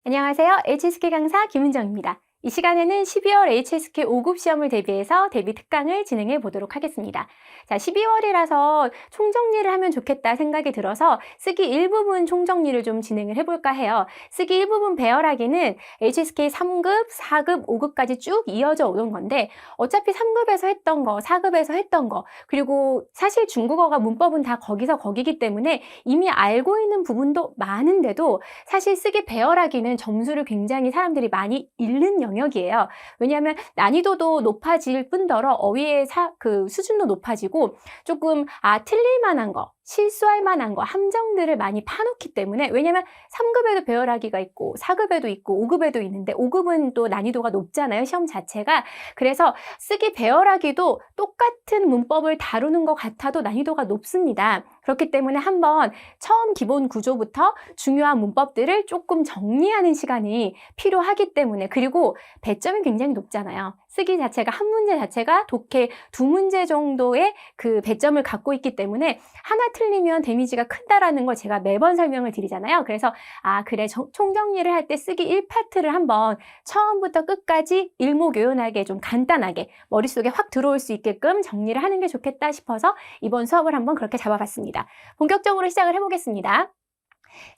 안녕하세요. HSK 강사 김은정입니다. 이 시간에는 12월 HSK 5급 시험을 대비해서 대비 특강을 진행해 보도록 하겠습니다. 자, 12월이라서 총정리를 하면 좋겠다 생각이 들어서 쓰기 일부분 총정리를 좀 진행을 해볼까 해요. 쓰기 일부분 배열하기는 HSK 3급, 4급, 5급까지 쭉 이어져 오는 건데 어차피 3급에서 했던 거, 4급에서 했던 거, 그리고 사실 중국어가 문법은 다 거기서 거기기 때문에 이미 알고 있는 부분도 많은데도 사실 쓰기 배열하기는 점수를 굉장히 사람들이 많이 잃는 영역이에요. 왜냐하면 난이도도 높아질 뿐더러 어휘의 수준도 높아지고 조금 틀릴 만한 거, 실수할 만한 거, 함정들을 많이 파놓기 때문에 왜냐면 3급에도 배열하기가 있고 4급에도 있고 5급에도 있는데 5급은 또 난이도가 높잖아요. 시험 자체가. 그래서 쓰기 배열하기도 똑같은 문법을 다루는 것 같아도 난이도가 높습니다. 그렇기 때문에 한번 처음 기본 구조부터 중요한 문법들을 조금 정리하는 시간이 필요하기 때문에 그리고 배점이 굉장히 높잖아요. 쓰기 자체가 한 문제 자체가 독해 2문제 정도의 그 배점을 갖고 있기 때문에 하나 틀리면 데미지가 큰다라는 걸 제가 매번 설명을 드리잖아요. 그래서 그래 총정리를 할 때 쓰기 1파트를 한번 처음부터 끝까지 일목요연하게 좀 간단하게 머릿속에 확 들어올 수 있게끔 정리를 하는 게 좋겠다 싶어서 이번 수업을 한번 그렇게 잡아봤습니다. 본격적으로 시작을 해보겠습니다.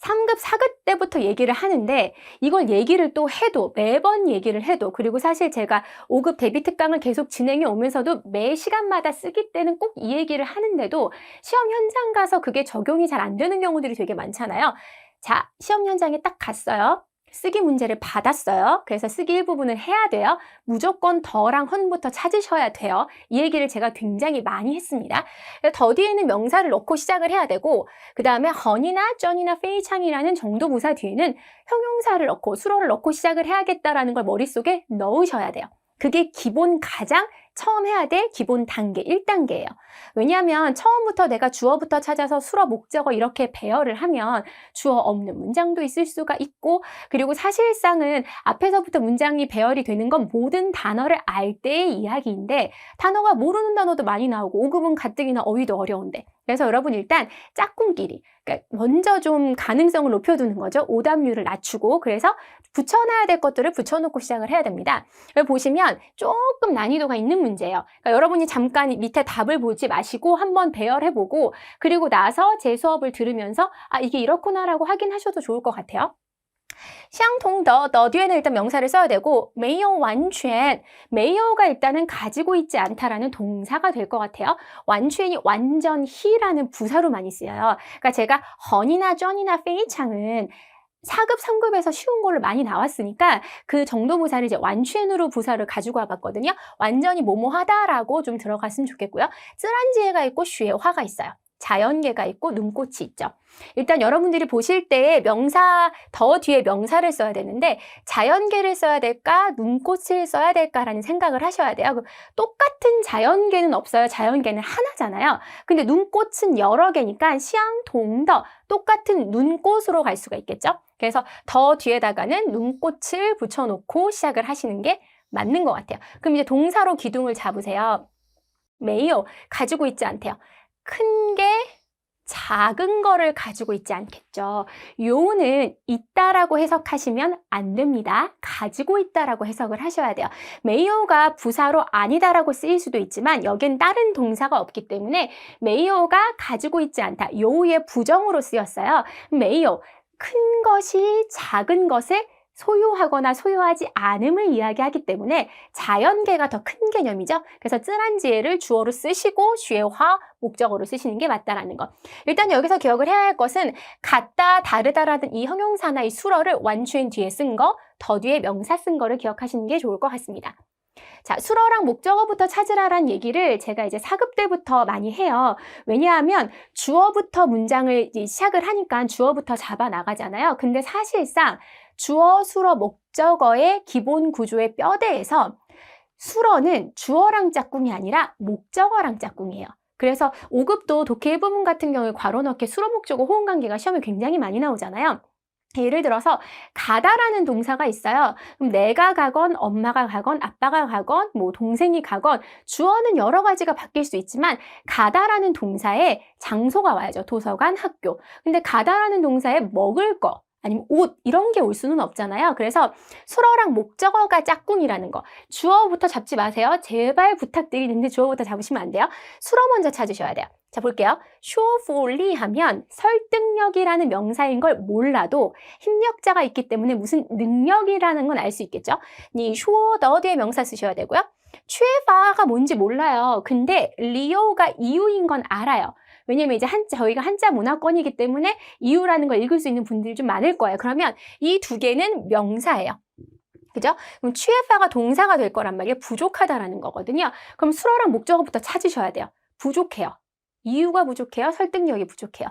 3급, 4급 때부터 얘기를 하는데 이걸 얘기를 또 해도 매번 얘기를 해도 그리고 사실 제가 5급 대비 특강을 계속 진행해 오면서도 매 시간마다 쓰기 때는 꼭 이 얘기를 하는데도 시험 현장 가서 그게 적용이 잘 안 되는 경우들이 되게 많잖아요. 자, 시험 현장에 딱 갔어요. 쓰기 문제를 받았어요. 그래서 쓰기 일부분을 해야 돼요. 무조건 더랑 헌부터 찾으셔야 돼요. 이 얘기를 제가 굉장히 많이 했습니다. 더 뒤에는 명사를 넣고 시작을 해야 되고 그 다음에 헌이나 쩐이나 페이창이라는 정도부사 뒤에는 형용사를 넣고 수로를 넣고 시작을 해야겠다라는 걸 머릿속에 넣으셔야 돼요. 그게 기본 가장 처음 해야 될 기본 단계 1단계예요. 왜냐하면 처음부터 내가 주어부터 찾아서 수어, 목적어 이렇게 배열을 하면 주어 없는 문장도 있을 수가 있고 그리고 사실상은 앞에서부터 문장이 배열이 되는 건 모든 단어를 알 때의 이야기인데 단어가 모르는 단어도 많이 나오고 5급은 가뜩이나 어휘도 어려운데 그래서 여러분 일단 짝꿍끼리 그러니까 먼저 좀 가능성을 높여두는 거죠. 오답률을 낮추고 그래서 붙여놔야 될 것들을 붙여놓고 시작을 해야 됩니다. 여기 보시면 조금 난이도가 있는 문제예요. 그러니까 여러분이 잠깐 밑에 답을 보지 마시고 한번 배열해보고 그리고 나서 제 수업을 들으면서 이게 이렇구나라고 확인하셔도 좋을 것 같아요. 相同的, 더 뒤에는 일단 명사를 써야 되고 没有完全, 没有가 일단은 가지고 있지 않다라는 동사가 될 것 같아요. 완전히 완전히라는 부사로 많이 쓰여요. 그러니까 제가 헌이나 쩐이나 페이창은 4급, 3급에서 쉬운 걸로 많이 나왔으니까 그 정도 부사를 이제 완전으로 부사를 가지고 와봤거든요. 완전히 뭐뭐하다라고 좀 들어갔으면 좋겠고요. 쯔란지에가 있고 슈에화가 있어요. 자연계가 있고 눈꽃이 있죠. 일단 여러분들이 보실 때 명사 더 뒤에 명사를 써야 되는데 자연계를 써야 될까 눈꽃을 써야 될까라는 생각을 하셔야 돼요. 똑같은 자연계는 없어요. 자연계는 하나잖아요. 근데 눈꽃은 여러 개니까 시앙동더 똑같은 눈꽃으로 갈 수가 있겠죠. 그래서 더 뒤에다가는 눈꽃을 붙여놓고 시작을 하시는 게 맞는 것 같아요. 그럼 이제 동사로 기둥을 잡으세요. 매요 가지고 있지 않대요. 큰 게 작은 거를 가지고 있지 않겠죠. 요는 있다라고 해석하시면 안 됩니다. 가지고 있다라고 해석을 하셔야 돼요. 메이오가 부사로 아니다라고 쓰일 수도 있지만 여긴 다른 동사가 없기 때문에 메이오가 가지고 있지 않다. 요의 부정으로 쓰였어요. 메이오, 큰 것이 작은 것을 소유하거나 소유하지 않음을 이야기하기 때문에 자연계가 더 큰 개념이죠. 그래서 쯔란지에를 주어로 쓰시고 슈에화 목적어로 쓰시는 게 맞다라는 거. 일단 여기서 기억을 해야 할 것은 같다, 다르다라는 이 형용사나 이 수어를 완추인 뒤에 쓴 거, 더 뒤에 명사 쓴 거를 기억하시는 게 좋을 것 같습니다. 자, 수어랑 목적어부터 찾으라란 얘기를 제가 이제 4급 때부터 많이 해요. 왜냐하면 주어부터 문장을 시작을 하니까 주어부터 잡아 나가잖아요. 근데 사실상 주어, 수어, 목적어의 기본 구조의 뼈대에서 수어는 주어랑 짝꿍이 아니라 목적어랑 짝꿍이에요. 그래서 5급도 독해 일부분 같은 경우에 괄호 넣기 수어, 목적어, 호응 관계가 시험에 굉장히 많이 나오잖아요. 예를 들어서 가다라는 동사가 있어요. 그럼 내가 가건 엄마가 가건 아빠가 가건 뭐 동생이 가건 주어는 여러 가지가 바뀔 수 있지만 가다라는 동사에 장소가 와야죠. 도서관, 학교. 근데 가다라는 동사에 먹을 거 아니면 옷 이런 게 올 수는 없잖아요. 그래서 수어랑 목적어가 짝꿍이라는 거. 주어부터 잡지 마세요. 제발 부탁드리는데 주어부터 잡으시면 안 돼요. 수어 먼저 찾으셔야 돼요. 자, 볼게요. 쇼폴리 하면 설득력이라는 명사인 걸 몰라도 힘력자가 있기 때문에 무슨 능력이라는 건 알 수 있겠죠. 니 쇼더 뒤에 명사 쓰셔야 되고요. 취해파가 뭔지 몰라요. 근데 리오가 이유인 건 알아요. 왜냐면 이제 저희가 한자 문화권이기 때문에 이유라는 걸 읽을 수 있는 분들이 좀 많을 거예요. 그러면 이 두 개는 명사예요. 그죠? 그럼 취해파가 동사가 될 거란 말이에요. 부족하다라는 거거든요. 그럼 수어랑 목적어부터 찾으셔야 돼요. 부족해요. 이유가 부족해요. 설득력이 부족해요.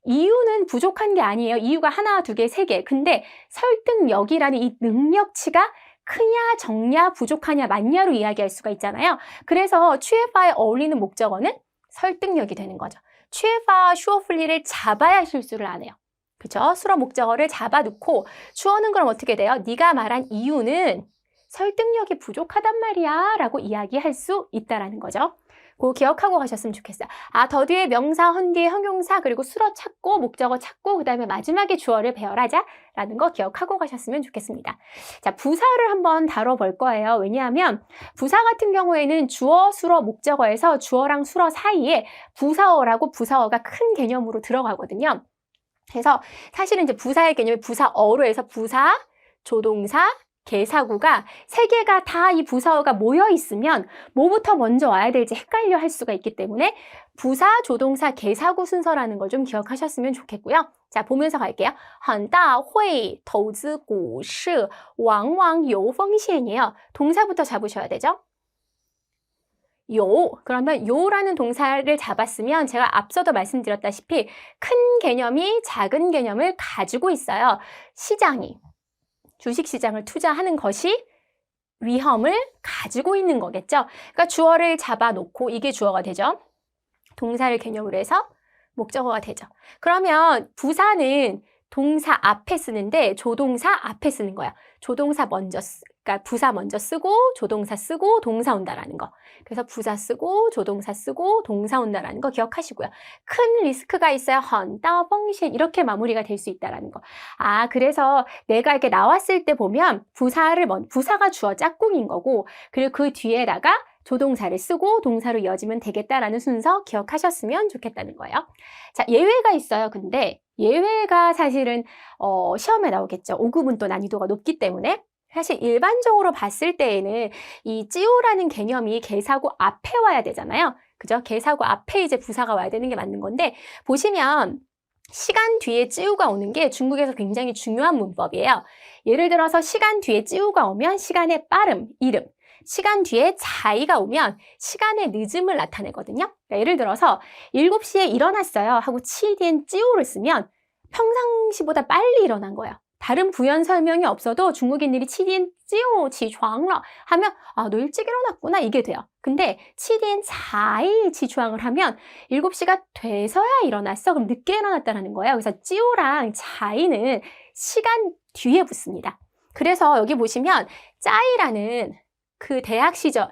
이유는 부족한 게 아니에요. 이유가 하나, 두 개, 세 개. 근데 설득력이라는 이 능력치가 크냐, 적냐, 부족하냐, 많냐로 이야기할 수가 있잖아요. 그래서 취해파에 어울리는 목적어는 설득력이 되는 거죠. 취해파 슈어플리를 잡아야 실수를 안 해요. 그죠? 수어 목적어를 잡아놓고 주어는 그럼 어떻게 돼요? 네가 말한 이유는 설득력이 부족하단 말이야 라고 이야기할 수 있다라는 거죠. 그거 기억하고 가셨으면 좋겠어요. 아, 더 뒤에 명사, 헌 뒤에 형용사, 그리고 수어 찾고, 목적어 찾고, 그 다음에 마지막에 주어를 배열하자 라는 거 기억하고 가셨으면 좋겠습니다. 자, 부사를 한번 다뤄볼 거예요. 왜냐하면 부사 같은 경우에는 주어, 수어, 목적어에서 주어랑 수어 사이에 부사어라고 부사어가 큰 개념으로 들어가거든요. 그래서 사실은 이제 부사의 개념이 부사어로 해서 부사, 조동사, 개사구가 세 개가 다 이 부사어가 모여 있으면 뭐부터 먼저 와야 될지 헷갈려 할 수가 있기 때문에 부사, 조동사, 개사구 순서라는 걸 좀 기억하셨으면 좋겠고요. 자, 보면서 갈게요. 很大会投资股市往往有风险이에요. 동사부터 잡으셔야 되죠. 요, 그러면 요라는 동사를 잡았으면 제가 앞서도 말씀드렸다시피 큰 개념이 작은 개념을 가지고 있어요. 시장이. 주식시장을 투자하는 것이 위험을 가지고 있는 거겠죠. 그러니까 주어를 잡아놓고 이게 주어가 되죠. 동사를 개념으로 해서 목적어가 되죠. 그러면 부사는 동사 앞에 쓰는데 조동사 앞에 쓰는 거야. 조동사 먼저 그러니까 부사 먼저 쓰고 조동사 쓰고 동사 온다라는 거. 그래서 부사 쓰고 조동사 쓰고 동사 온다라는 거 기억하시고요. 큰 리스크가 있어야 很大风险 이렇게 마무리가 될 수 있다라는 거. 아, 그래서 내가 이렇게 나왔을 때 보면 부사가 주어 짝꿍인 거고 그리고 그 뒤에다가 조동사를 쓰고 동사로 이어지면 되겠다라는 순서 기억하셨으면 좋겠다는 거예요. 자, 예외가 있어요. 근데 예외가 사실은 시험에 나오겠죠. 5급은 또 난이도가 높기 때문에 사실 일반적으로 봤을 때에는 이 찌오라는 개념이 개사구 앞에 와야 되잖아요. 그죠? 개사구 앞에 이제 부사가 와야 되는 게 맞는 건데 보시면 시간 뒤에 찌우가 오는 게 중국에서 굉장히 중요한 문법이에요. 예를 들어서 시간 뒤에 찌우가 오면 시간의 빠름, 이름. 시간 뒤에 자이가 오면 시간의 늦음을 나타내거든요. 그러니까 예를 들어서 7시에 일어났어요 하고 치디엔 찌우를 쓰면 평상시보다 빨리 일어난 거예요. 다른 부연 설명이 없어도 중국인들이 치디엔 찌우起床了 하면 아, 너 일찍 일어났구나 이게 돼요. 근데 치디엔 자이起床을 하면 7시가 돼서야 일어났어. 그럼 늦게 일어났다는 거예요. 그래서 찌우랑 자이는 시간 뒤에 붙습니다. 그래서 여기 보시면 짜이라는 그 대학 시절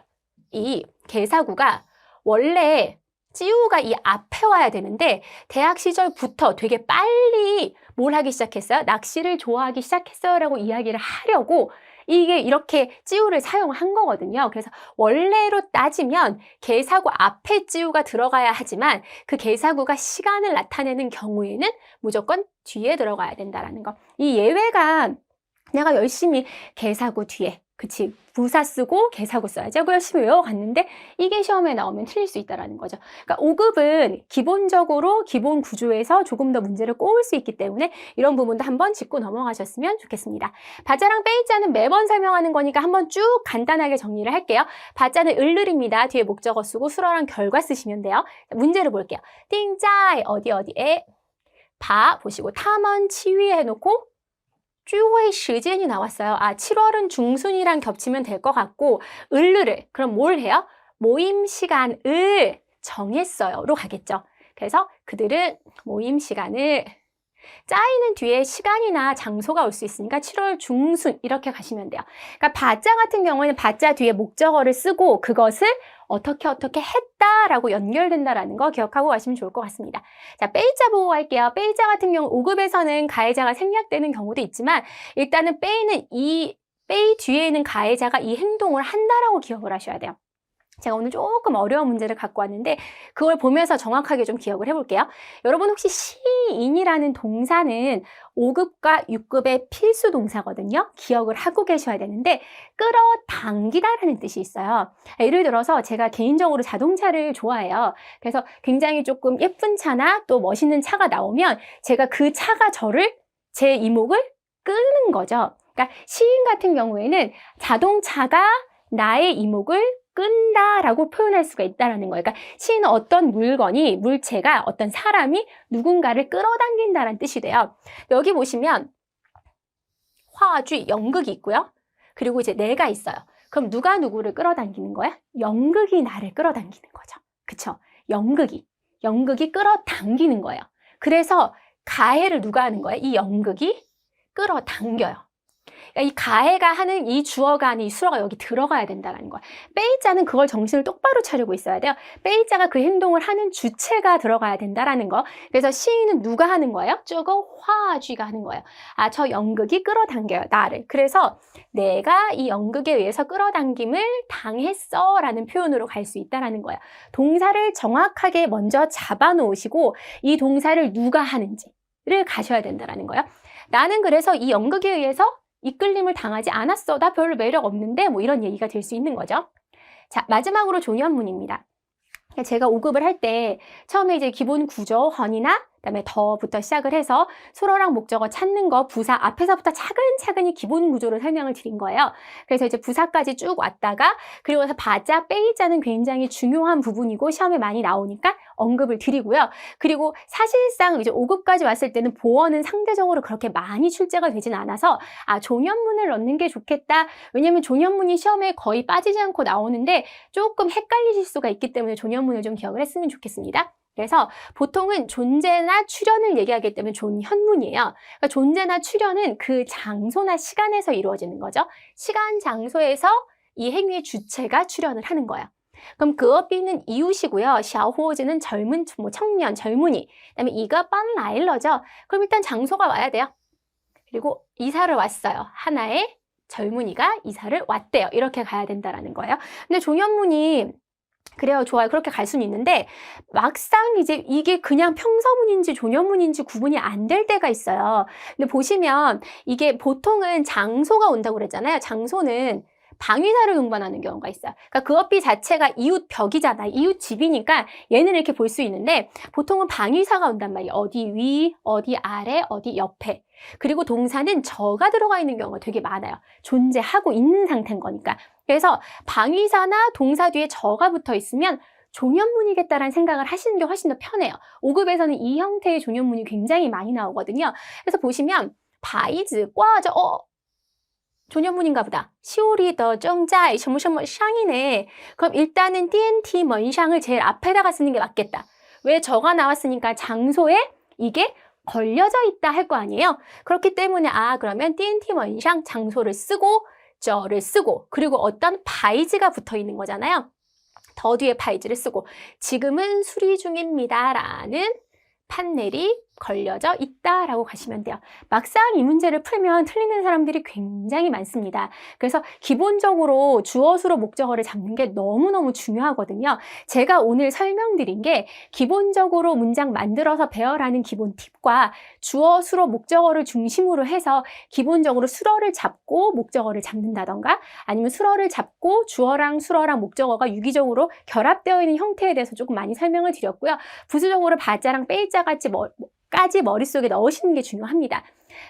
이 개사구가 원래 찌우가 이 앞에 와야 되는데 대학 시절부터 되게 빨리 뭘 하기 시작했어요? 낚시를 좋아하기 시작했어요 라고 이야기를 하려고 이게 이렇게 찌우를 사용한 거거든요. 그래서 원래로 따지면 개사구 앞에 찌우가 들어가야 하지만 그 개사구가 시간을 나타내는 경우에는 무조건 뒤에 들어가야 된다는 거. 이 예외가 내가 열심히 개사구 뒤에 그치 부사 쓰고 개사구 써야지 하고 열심히 외워갔는데 이게 시험에 나오면 틀릴 수 있다는 거죠. 그러니까 5급은 기본적으로 기본 구조에서 조금 더 문제를 꼬을 수 있기 때문에 이런 부분도 한번 짚고 넘어가셨으면 좋겠습니다. 바자랑 빼이자는 매번 설명하는 거니까 한번 쭉 간단하게 정리를 할게요. 바자는 을을입니다. 뒤에 목적어 쓰고 수어랑 결과 쓰시면 돼요. 문제를 볼게요. 띵짜이 어디에 바 보시고 탐원 치위에 해놓고 쭈회 시즌이 나왔어요. 아, 7월은 중순이랑 겹치면 될 것 같고 을르를 그럼 뭘 해요? 모임 시간을 정했어요로 가겠죠. 그래서 그들은 모임 시간을 짜이는 뒤에 시간이나 장소가 올 수 있으니까 7월 중순 이렇게 가시면 돼요. 그러니까 바자 같은 경우에는 바자 뒤에 목적어를 쓰고 그것을 어떻게 했다라고 연결된다라는 거 기억하고 가시면 좋을 것 같습니다. 자, 빼이자 보고 갈게요. 빼이자 같은 경우 5급에서는 가해자가 생략되는 경우도 있지만 일단은 빼이는 빼이 뒤에 있는 가해자가 이 행동을 한다라고 기억을 하셔야 돼요. 제가 오늘 조금 어려운 문제를 갖고 왔는데 그걸 보면서 정확하게 좀 기억을 해볼게요. 여러분 혹시 시인이라는 동사는 5급과 6급의 필수 동사거든요. 기억을 하고 계셔야 되는데 끌어당기다라는 뜻이 있어요. 예를 들어서 제가 개인적으로 자동차를 좋아해요. 그래서 굉장히 조금 예쁜 차나 또 멋있는 차가 나오면 제가 그 차가 제 이목을 끄는 거죠. 그러니까 시인 같은 경우에는 자동차가 나의 이목을 끈다라고 표현할 수가 있다는 거예요. 그러니까 시인은 어떤 물건이, 물체가, 어떤 사람이 누군가를 끌어당긴다는 뜻이 돼요. 여기 보시면 화쥐, 연극이 있고요. 그리고 이제 내가 있어요. 그럼 누가 누구를 끌어당기는 거야? 연극이 나를 끌어당기는 거죠. 그쵸? 연극이 끌어당기는 거예요. 그래서 가해를 누가 하는 거예요? 이 연극이 끌어당겨요. 이 가해가 하는 이 주어가 아닌 이 수어가 여기 들어가야 된다는 거야. 빼이자는 그걸 정신을 똑바로 차리고 있어야 돼요. 빼이자가 그 행동을 하는 주체가 들어가야 된다는 거. 그래서 시인은 누가 하는 거예요? 저거 화쥐가 하는 거예요. 아, 저 연극이 끌어당겨요, 나를. 그래서 내가 이 연극에 의해서 끌어당김을 당했어 라는 표현으로 갈 수 있다는 거예요. 동사를 정확하게 먼저 잡아놓으시고 이 동사를 누가 하는지를 가셔야 된다는 거예요. 나는 그래서 이 연극에 의해서 이끌림을 당하지 않았어. 나 별로 매력 없는데 뭐 이런 얘기가 될 수 있는 거죠. 자, 마지막으로 존연문입니다. 제가 5급을 할 때 처음에 이제 기본 구조, 헌이나 그다음에 더부터 시작을 해서 수로랑 목적어 찾는 거, 부사 앞에서부터 차근차근히 기본 구조를 설명을 드린 거예요. 그래서 이제 부사까지 쭉 왔다가 그리고 나서 바자, 빼이자는 굉장히 중요한 부분이고 시험에 많이 나오니까 언급을 드리고요. 그리고 사실상 이제 5급까지 왔을 때는 보어는 상대적으로 그렇게 많이 출제가 되진 않아서 존연문을 넣는 게 좋겠다. 왜냐면 존연문이 시험에 거의 빠지지 않고 나오는데 조금 헷갈리실 수가 있기 때문에 존연문을 좀 기억을 했으면 좋겠습니다. 그래서 보통은 존재나 출현을 얘기하기 때문에 존현문이에요. 그러니까 존재나 출현은 그 장소나 시간에서 이루어지는 거죠. 시간, 장소에서 이 행위의 주체가 출현을 하는 거예요. 그럼 그어비는 이웃이고요. 샤오호즈는 젊은, 청년, 젊은이. 그다음에 이가 빤라일러죠. 그럼 일단 장소가 와야 돼요. 그리고 이사를 왔어요. 하나의 젊은이가 이사를 왔대요. 이렇게 가야 된다라는 거예요. 근데 존현문이 그래요, 좋아요. 그렇게 갈 수는 있는데 막상 이제 이게 그냥 평서문인지 존연문인지 구분이 안 될 때가 있어요. 근데 보시면 이게 보통은 장소가 온다고 그랬잖아요. 장소는 방위사를 동반하는 경우가 있어요. 그러니까 그 어삐 자체가 이웃 벽이잖아요. 이웃 집이니까 얘는 이렇게 볼 수 있는데 보통은 방위사가 온단 말이에요. 어디 위, 어디 아래, 어디 옆에. 그리고 동사는 저가 들어가 있는 경우가 되게 많아요. 존재하고 있는 상태인 거니까. 그래서 방위사나 동사 뒤에 저가 붙어 있으면 존연문이겠다라는 생각을 하시는 게 훨씬 더 편해요. 5급에서는 이 형태의 존연문이 굉장히 많이 나오거든요. 그래서 보시면 바이즈, 꽈저, 존연문인가 보다. 시오리 더 정자이 셔무셔무 샹이네. 그럼 일단은 DNT 먼샹을 제일 앞에다가 쓰는 게 맞겠다. 왜 저가 나왔으니까 장소에 이게 걸려져 있다 할 거 아니에요. 그렇기 때문에 그러면 DNT 먼샹 장소를 쓰고 저를 쓰고 그리고 어떤 바이즈가 붙어 있는 거잖아요. 더 뒤에 바이즈를 쓰고 지금은 수리 중입니다 라는 판넬이 걸려져 있다라고 가시면 돼요. 막상 이 문제를 풀면 틀리는 사람들이 굉장히 많습니다. 그래서 기본적으로 주어, 수로, 목적어를 잡는 게 너무너무 중요하거든요. 제가 오늘 설명드린 게 기본적으로 문장 만들어서 배열하는 기본 팁과 주어, 수로, 목적어를 중심으로 해서 기본적으로 수어를 잡고 목적어를 잡는다던가 아니면 수어를 잡고 주어랑 수어랑 목적어가 유기적으로 결합되어 있는 형태에 대해서 조금 많이 설명을 드렸고요. 부수적으로 바자랑 빼이자 까지 머릿속에 넣으시는 게 중요합니다.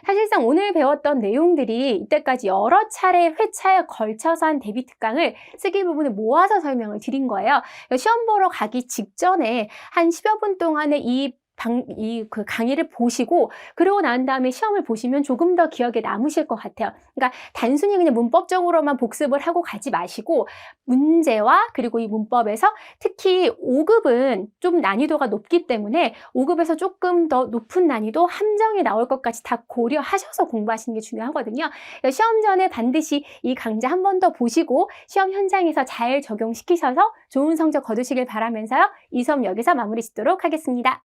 사실상 오늘 배웠던 내용들이 이때까지 여러 차례 회차에 걸쳐서 한 대비 특강을 쓰기 부분을 모아서 설명을 드린 거예요. 시험 보러 가기 직전에 한 10여 분 동안에 이 그 강의를 보시고 그러고 난 다음에 시험을 보시면 조금 더 기억에 남으실 것 같아요. 그러니까 단순히 그냥 문법적으로만 복습을 하고 가지 마시고 문제와 그리고 이 문법에서 특히 5급은 좀 난이도가 높기 때문에 5급에서 조금 더 높은 난이도 함정이 나올 것까지 다 고려하셔서 공부하시는 게 중요하거든요. 시험 전에 반드시 이 강좌 한 번 더 보시고 시험 현장에서 잘 적용시키셔서 좋은 성적 거두시길 바라면서요. 이 수업 여기서 마무리 짓도록 하겠습니다.